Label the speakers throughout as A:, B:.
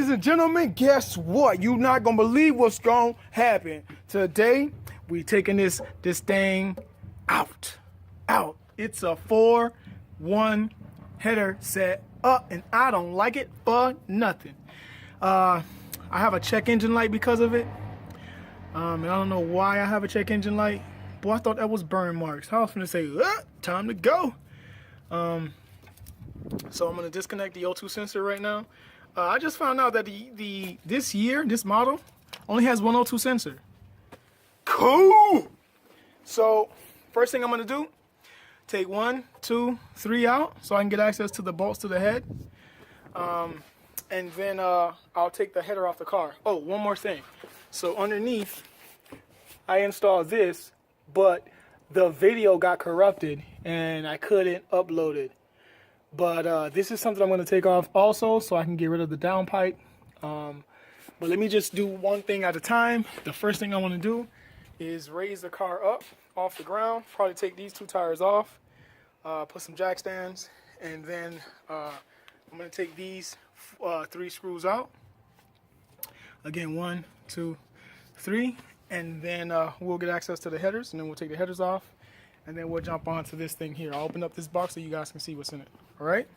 A: Ladies and gentlemen, guess what? You're not gonna believe what's gonna happen. Today, we taking this thing out. It's a 4-1 header set up, and I don't like it for nothing. I have a check engine light because of it. And I don't know why I have a check engine light. Boy, I thought that was burn marks. I was gonna say, time to go. So I'm gonna disconnect the O2 sensor right now. I just found out that this model only has one O2 sensor. Cool. So first thing I'm gonna do, take 1, 2, 3 out so I can get access to the bolts to the head. And then I'll take the header off the car. Oh, one more thing. So underneath, I installed this, but the video got corrupted and I couldn't upload it. But this is something I'm going to take off also so I can get rid of the downpipe. But let me just do one thing at a time. The first thing I want to do is raise the car up off the ground. Probably take these 2 tires off, put some jack stands, and then I'm going to take these 3 screws out. Again, 1, 2, 3. And then we'll get access to the headers, and then we'll take the headers off. And then we'll jump onto this thing here. I'll open up this box so you guys can see what's in it. All right?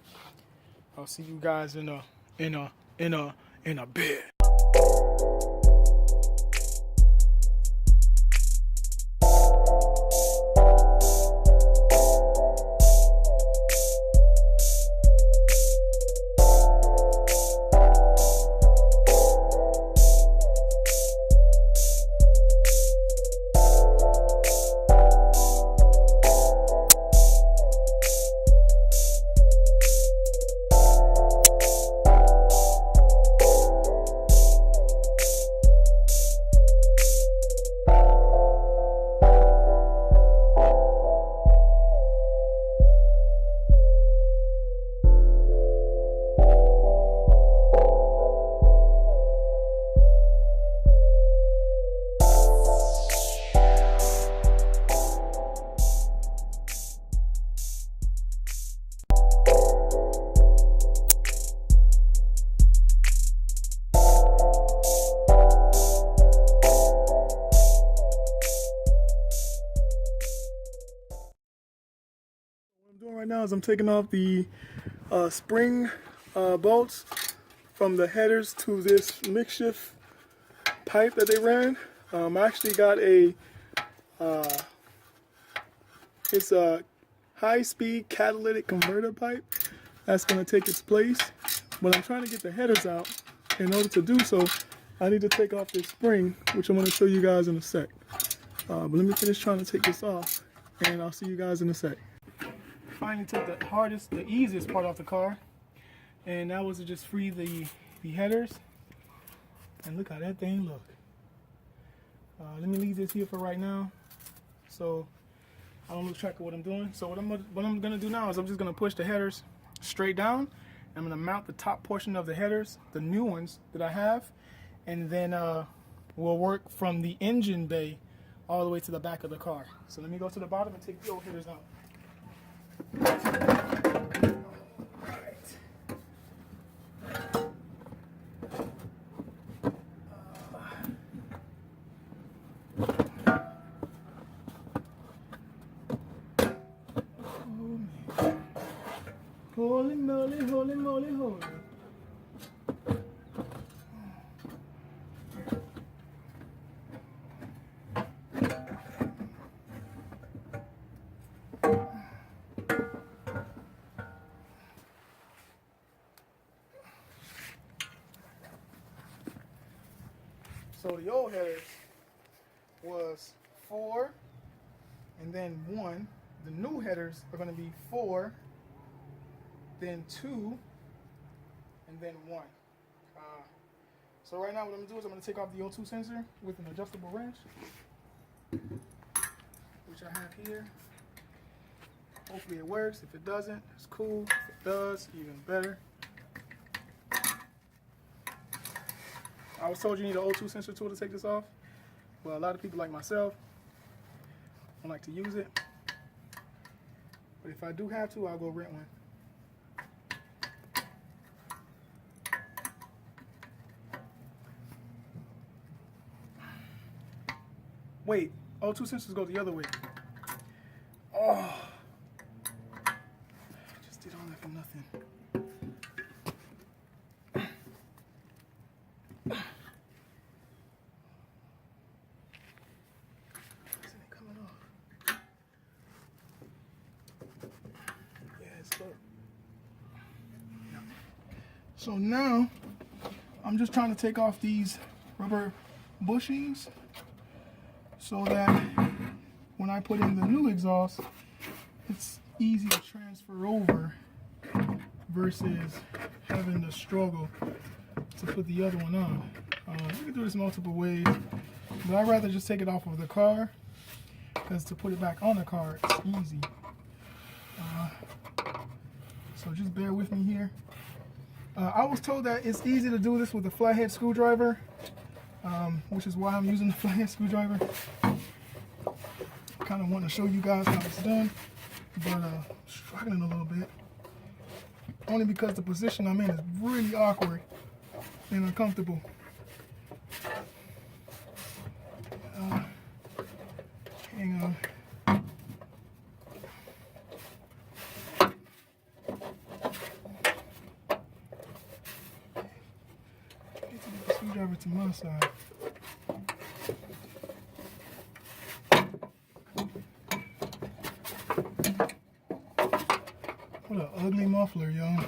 A: I'll see you guys in a bit. Right now is I'm taking off the spring bolts from the headers to this makeshift pipe that they ran. I actually got it's a high-speed catalytic converter pipe that's going to take its place, but I'm trying to get the headers out. In order to do so, I need to take off this spring, which I'm going to show you guys in a sec. But let me finish trying to take this off, and I'll see you guys in a sec. Finally took the easiest part off the car, and that was to just free the headers. And look how that thing look. Let me leave this here for right now so I don't lose track of what I'm doing. So what I'm gonna do now is I'm just gonna push the headers straight down. I'm gonna mount the top portion of the headers, the new ones that I have, and then we'll work from the engine bay all the way to the back of the car. So let me go to the bottom and take the old headers out. Holy moly, holy moly, holy. So the old headers was 4 and then 1. The new headers are going to be 4, then 2, and then 1. So right now what I'm going to do is I'm going to take off the O2 sensor with an adjustable wrench, which I have here. Hopefully it works. If it doesn't, it's cool. If it does, even better. I was told you need an O2 sensor tool to take this off. Well, a lot of people like myself don't like to use it. But if I do have to, I'll go rent one. Wait, all 2 sensors go the other way. Oh, I just did all that for nothing. Isn't it coming off? Yeah, it's good. So now, I'm just trying to take off these rubber bushings so that when I put in the new exhaust, it's easy to transfer over versus having to struggle to put the other one on. You can do this multiple ways, but I'd rather just take it off of the car because to put it back on the car, it's easy. So just bear with me here. I was told that it's easy to do this with a flathead screwdriver, which is why I'm using the flathead screwdriver. Kind of want to show you guys how it's done, but I'm struggling a little bit. Only because the position I'm in is really awkward and uncomfortable. Hang on. Screwdriver to my side. What an ugly muffler, y'all.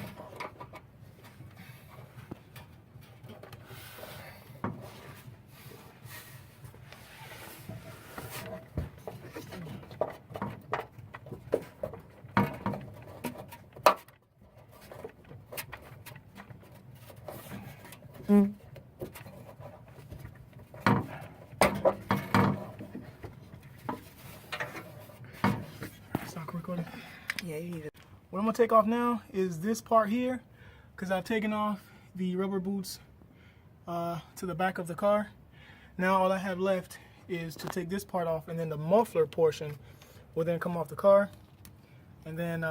A: Stop recording.
B: Yeah, you need it.
A: What I'm gonna take off now is this part here, because I've taken off the rubber boots to the back of the car. Now all I have left is to take this part off, and then the muffler portion will then come off the car, and then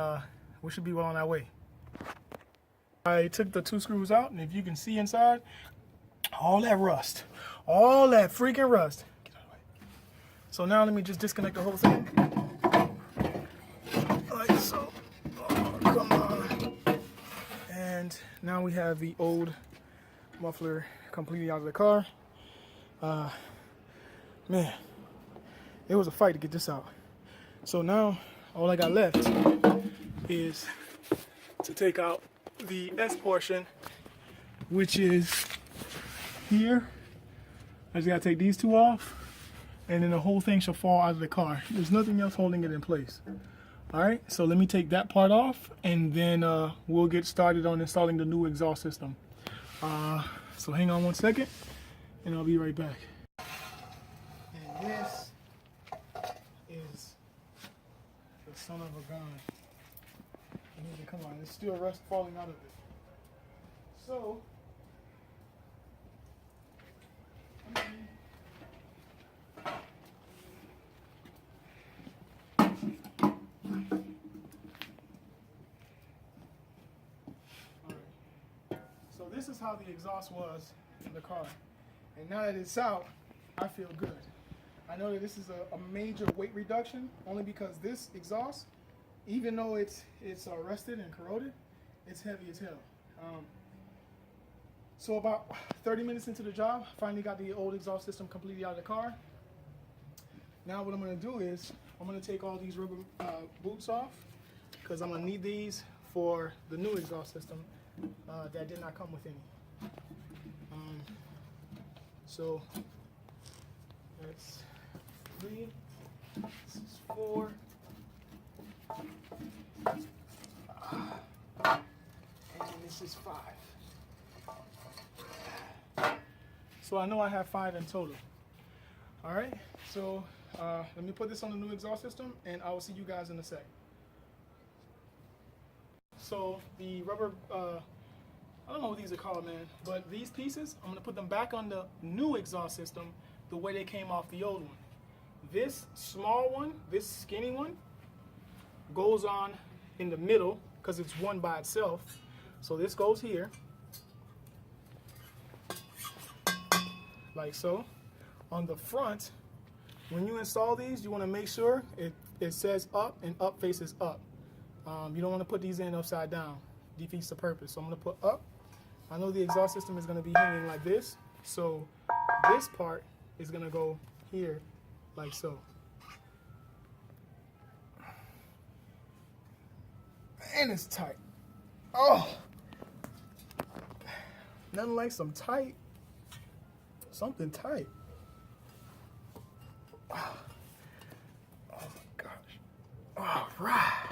A: we should be well on our way. I took the 2 screws out, and if you can see inside, all that rust, all that freaking rust. Get out of the way. So now let me just disconnect the whole thing. Like so. Oh, come on. And now we have the old muffler completely out of the car. Man, it was a fight to get this out. So now all I got left is to take out the S portion, which is here. I just gotta take these 2 off, and then the whole thing should fall out of the car. There's nothing else holding it in place. All right, so let me take that part off, and then we'll get started on installing the new exhaust system. So hang on 1 second, and I'll be right back. And this is the son of a gun. Come on, there's still rust falling out of it. So, so this is how the exhaust was in the car. And now that it's out, I feel good. I know that this is a major weight reduction, only because this exhaust, even though it's rusted and corroded, it's heavy as hell. So about 30 minutes into the job, finally got the old exhaust system completely out of the car. Now what I'm going to do is I'm going to take all these rubber boots off, because I'm going to need these for the new exhaust system that did not come with any. So that's 3, this is 4, and this is 5. So I know I have 5 in total. All right, so let me put this on the new exhaust system, and I will see you guys in a sec. So the rubber, I don't know what these are called, man, but these pieces, I'm gonna put them back on the new exhaust system the way they came off the old one. This small one, this skinny one, goes on in the middle because it's one by itself. So this goes here, like so. On the front, when you install these, you want to make sure it says up and up faces up. You don't want to put these in upside down. Defeats the purpose. So I'm going to put up. I know the exhaust system is going to be hanging like this, so this part is going to go here like so. And it's tight. Oh, nothing like something tight. Oh my gosh. All right.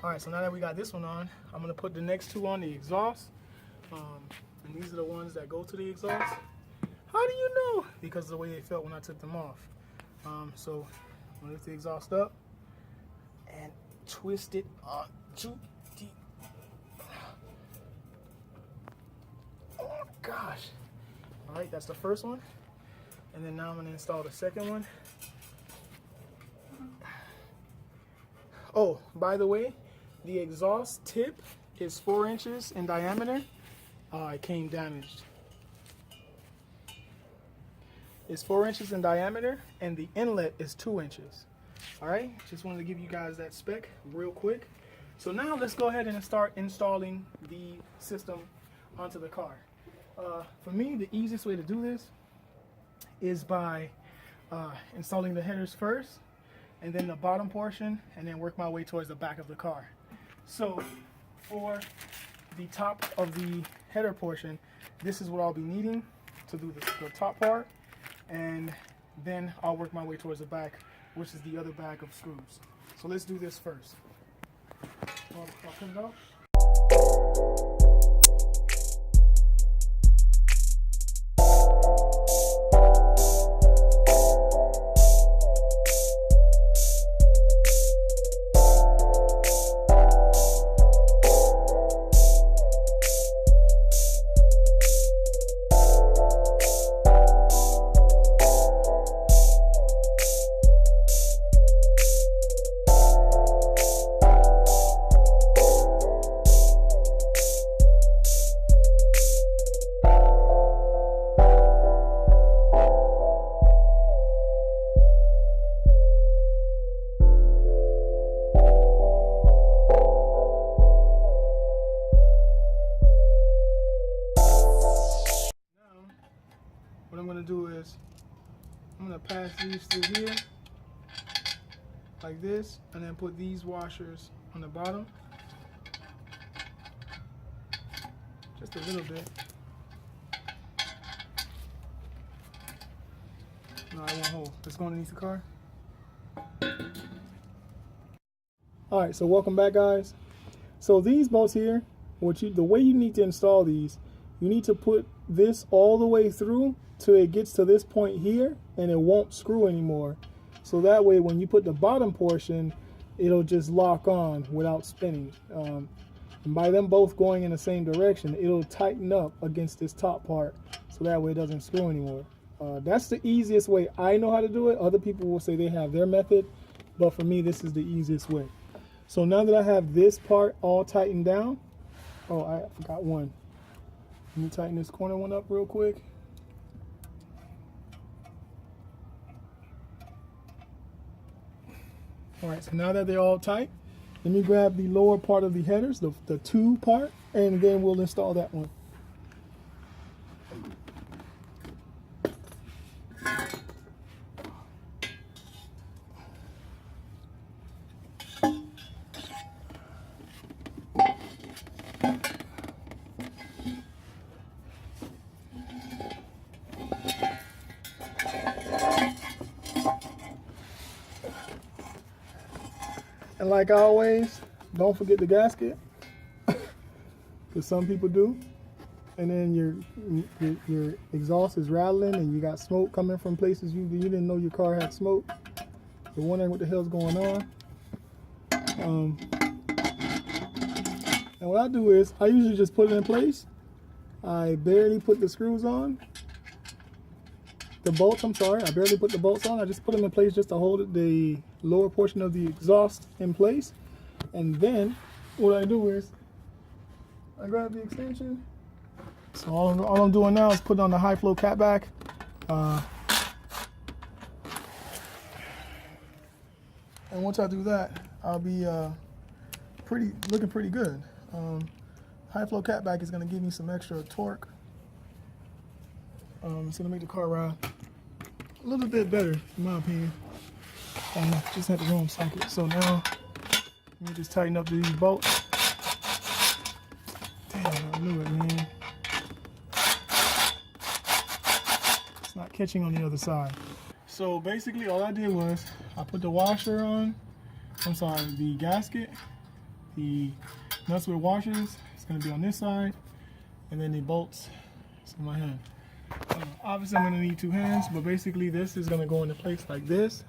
A: All right, so now that we got this one on, I'm gonna put the next two on the exhaust. And these are the ones that go to the exhaust. How do you know? Because of the way they felt when I took them off. So I'm gonna lift the exhaust up and twist it onto the, oh gosh. All right, that's the first one. And then now I'm gonna install the second one. Oh, by the way, the exhaust tip is 4 inches in diameter. It came damaged. It's 4 inches in diameter, and the inlet is 2 inches. All right, just wanted to give you guys that spec real quick. So now let's go ahead and start installing the system onto the car. For me, the easiest way to do this is by installing the headers first, and then the bottom portion, and then work my way towards the back of the car. So for the top of the header portion, this is what I'll be needing to do the top part, and then I'll work my way towards the back, which is the other bag of screws. So let's do this first. I'll put it out. What I'm going to do is I'm going to pass these through here like this, and then put these washers on the bottom just a little bit. No, I won't hold. Let's go underneath the car. Alright, so welcome back, guys. So these bolts here, the way you need to install these, you need to put this all the way through till it gets to this point here, and it won't screw anymore. So that way when you put the bottom portion, it'll just lock on without spinning. And by them both going in the same direction, it'll tighten up against this top part, so that way it doesn't screw anymore. That's the easiest way I know how to do it. Other people will say they have their method, but for me, this is the easiest way. So now that I have this part all tightened down, oh, I forgot one. Let me tighten this corner one up real quick. All right, so now that they're all tight, let me grab the lower part of the headers, the two part, and then we'll install that one. And like always, don't forget the gasket, because some people do. And then your exhaust is rattling, and you got smoke coming from places you didn't know your car had smoke. You're wondering what the hell's going on. And what I do is, I usually just put it in place. I barely put the screws on. The bolts, I'm sorry, I barely put the bolts on. I just put them in place just to hold the lower portion of the exhaust in place. And then what I do is I grab the extension. So all I'm doing now is put on the high flow catback. And once I do that, I'll be looking pretty good. High flow catback is going to give me some extra torque. It's going to make the car ride a little bit better, in my opinion. Just had the wrong socket. So now, let me just tighten up these bolts. Damn, I knew it, man. It's not catching on the other side. So basically, all I did was I put the washer on. I'm sorry, the gasket, the nuts with washers. It's going to be on this side, and then the bolts. It's in my hand. Obviously, I'm going to need 2 hands, but basically, this is going to go into place like this.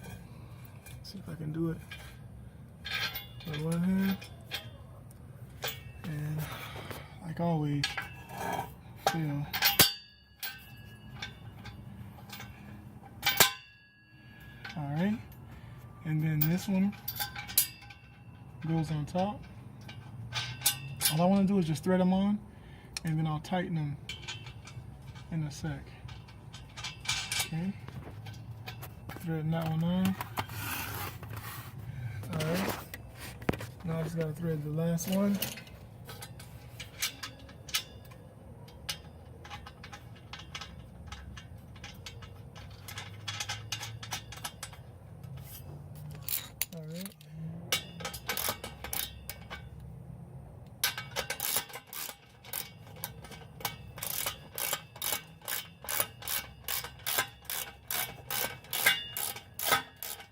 A: Let's see if I can do it with 1 hand. And like always, feel. All right, and then this one goes on top. All I want to do is just thread them on, and then I'll tighten them in a sec. Okay, threading that one on. All right, now I just gotta thread the last one.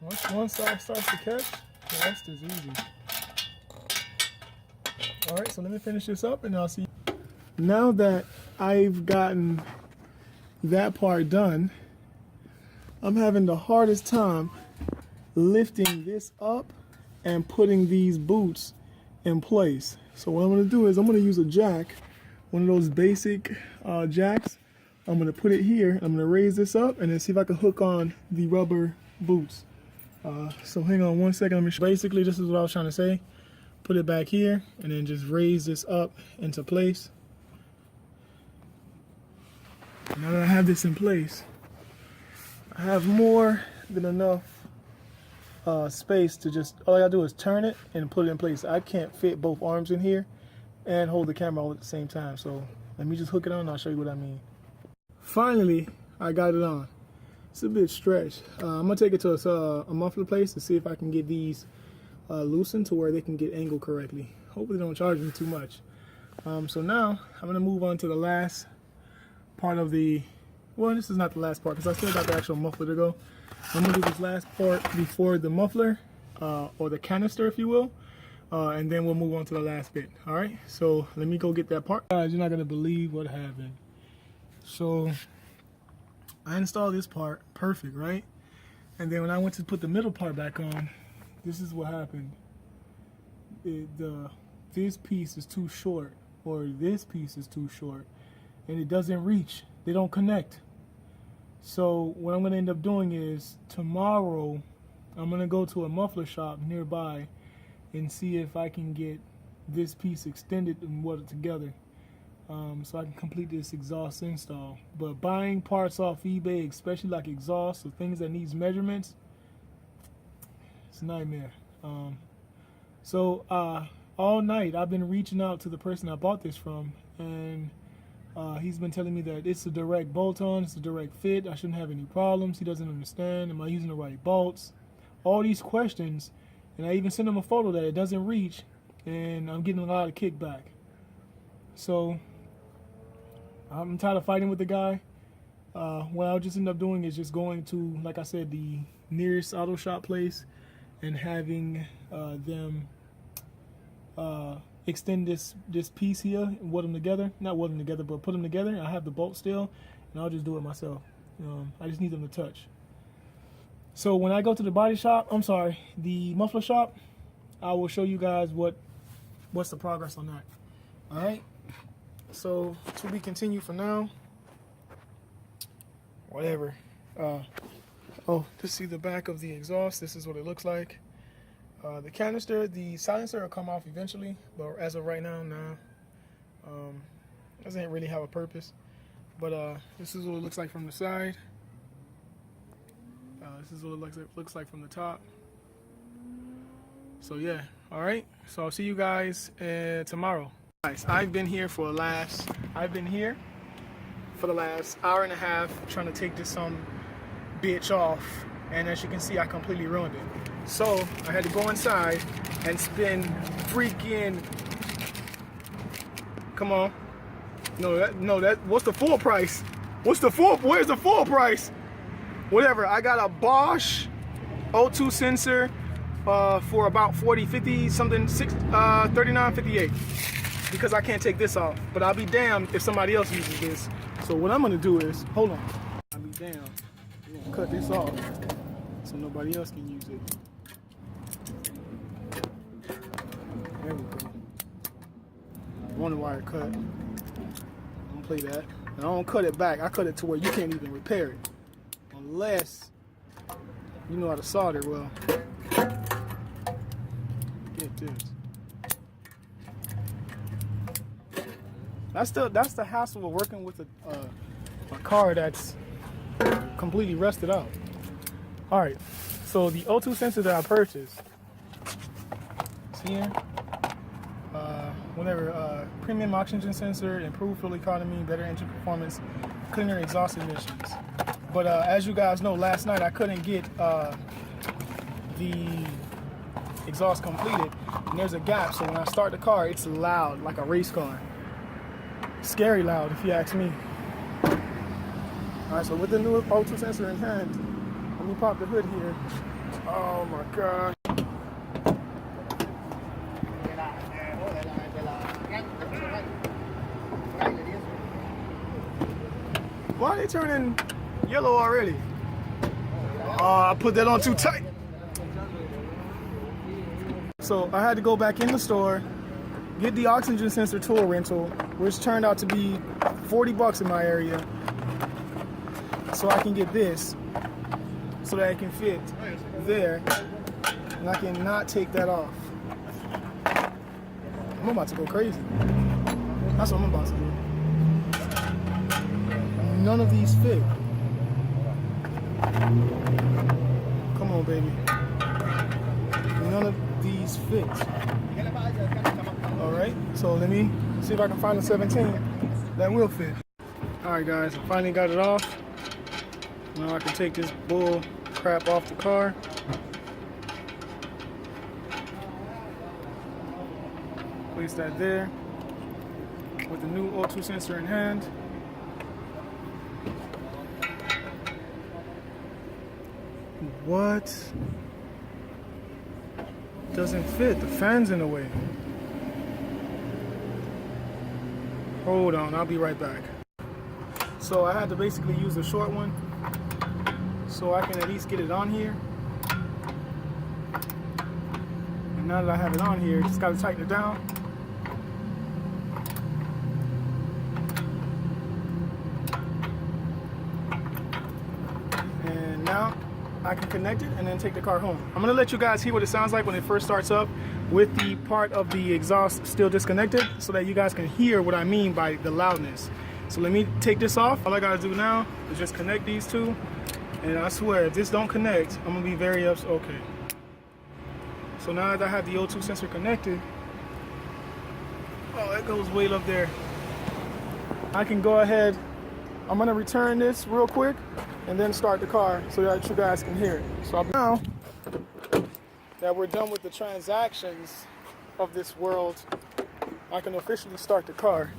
A: Once one side starts to catch, the rest is easy. Alright, so let me finish this up and I'll see. Now that I've gotten that part done, I'm having the hardest time lifting this up and putting these boots in place. So what I'm going to do is I'm going to use a jack, one of those basic jacks. I'm going to put it here. I'm going to raise this up and then see if I can hook on the rubber boots. So hang on 1 second. Let me show. Basically, this is what I was trying to say. Put it back here and then just raise this up into place. Now that I have this in place, I have more than enough space to just, all I gotta do is turn it and put it in place. I can't fit both arms in here and hold the camera all at the same time. So let me just hook it on and I'll show you what I mean. Finally, I got it on. It's a bit stretched. I'm gonna take it to a muffler place to see if I can get these loosened to where they can get angled correctly. Hopefully they don't charge me too much. So now I'm gonna move on to the last part of the, well, this is not the last part because I still got the actual muffler to go. I'm gonna do this last part before the muffler, or the canister if you will, and then we'll move on to the last bit. All right, so let me go get that part. Guys, you're not gonna believe what happened. So I installed this part perfect, right? And then when I went to put the middle part back on, this is what happened. This piece is too short, or this piece is too short, and it doesn't reach. They don't connect. So what I'm going to end up doing is tomorrow I'm going to go to a muffler shop nearby and see if I can get this piece extended and welded together. So I can complete this exhaust install. But buying parts off eBay, especially like exhaust or things that needs measurements, it's a nightmare. So all night I've been reaching out to the person I bought this from, and he's been telling me that it's a direct bolt-on, it's a direct fit, I shouldn't have any problems. He doesn't understand. Am I using the right bolts? All these questions, and I even sent him a photo that it doesn't reach, and I'm getting a lot of kickback. So I'm tired of fighting with the guy. What I'll just end up doing is just going to, like I said, the nearest auto shop place and having them extend this piece here and weld them together. Not weld them together, but put them together. I have the bolt still, and I'll just do it myself. I just need them to touch. So when I go to the body shop, the muffler shop, I will show you guys what's the progress on that. All right. So to be continued for now. Whatever. Oh, to see the back of the exhaust, this is what it looks like. The canister, the silencer will come off eventually, but as of right now, nah. Doesn't really have a purpose. But this is what it looks like from the side. This is what it looks like from the top. So yeah, all right. So I'll see you guys tomorrow. Guys, I've been here for the last hour and a half trying to take this bitch off, and as you can see, I completely ruined it. So I had to go inside and spend freaking. Come on. No, what's the full price? Where's the full price? Whatever, I got a Bosch O2 sensor for about 40, 50, something, 39.58 because I can't take this off. But I'll be damned if somebody else uses this. So what I'm gonna do is, hold on. I'll be damned. I'm gonna cut this off so nobody else can use it. There we go. Wonder why it cut. Don't play that. And I don't cut it back. I cut it to where you can't even repair it. Unless you know how to solder well. Get this. That's the hassle of working with a car that's completely rusted out. All right, so the O2 sensor that I purchased, see here, premium oxygen sensor, improved fuel economy, better engine performance, cleaner exhaust emissions. But as you guys know, last night I couldn't get the exhaust completed, and there's a gap. So when I start the car, it's loud, like a race car. Scary loud, if you ask me. All right, so with the new O2 sensor in hand, let me pop the hood here. Oh my God. Why are they turning yellow already? I put that on too tight. So I had to go back in the store, get the oxygen sensor tool rental, which turned out to be 40 bucks in my area. So I can get this, so that it can fit there, and I can not take that off. I'm about to go crazy. That's what I'm about to do. None of these fit. Come on, baby. None of these fit. All right, so let me see if I can find a 17 that will fit. All right, guys, I finally got it off. Now I can take this bull crap off the car. Place that there with the new O2 sensor in hand. What? Doesn't fit. The fan's in the way. Hold on, I'll be right back. So I had to basically use a short one so I can at least get it on here. And now that I have it on here, just gotta tighten it down. And now I can connect it and then take the car home. I'm gonna let you guys hear what it sounds like when it first starts up with the part of the exhaust still disconnected so that you guys can hear what I mean by the loudness. So let me take this off. All I gotta do now is just connect these two. And I swear, if this don't connect, I'm gonna be very upset. Okay. So now that I have the O2 sensor connected, oh, that goes way up there. I can go ahead. I'm gonna return this real quick and then start the car so that you guys can hear it. So now that we're done with the transactions of this world, I can officially start the car.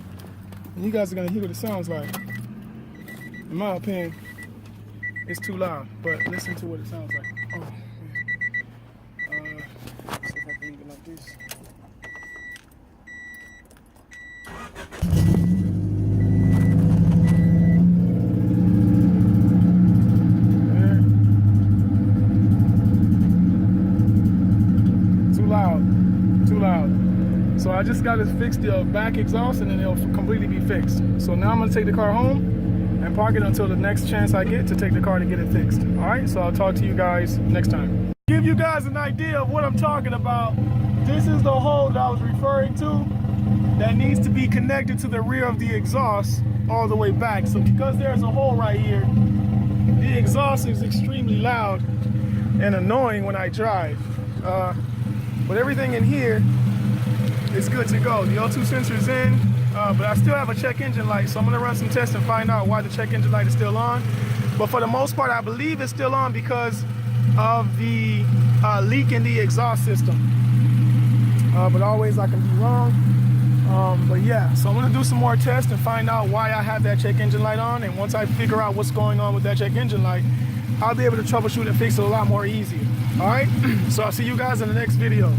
A: And you guys are gonna hear what it sounds like. In my opinion, it's too loud, but listen to what it sounds like. Oh, man. Let's see if I can leave it like this. Too loud. So I just got to fix the back exhaust and then it'll completely be fixed. So now I'm going to take the car home and park it until the next chance I get to take the car to get it fixed. All right, so I'll talk to you guys next time. Give you guys an idea of what I'm talking about. This is the hole that I was referring to that needs to be connected to the rear of the exhaust all the way back. So because there's a hole right here, the exhaust is extremely loud and annoying when I drive. But everything in here is good to go. The O2 sensor is in, but I still have a check engine light, so I'm gonna run some tests and find out why the check engine light is still on. But for the most part, I believe it's still on because of the leak in the exhaust system. But always I can be wrong. But yeah, so I'm gonna do some more tests and find out why I have that check engine light on. And once I figure out what's going on with that check engine light, I'll be able to troubleshoot and fix it a lot more easier. All right, so I'll see you guys in the next video.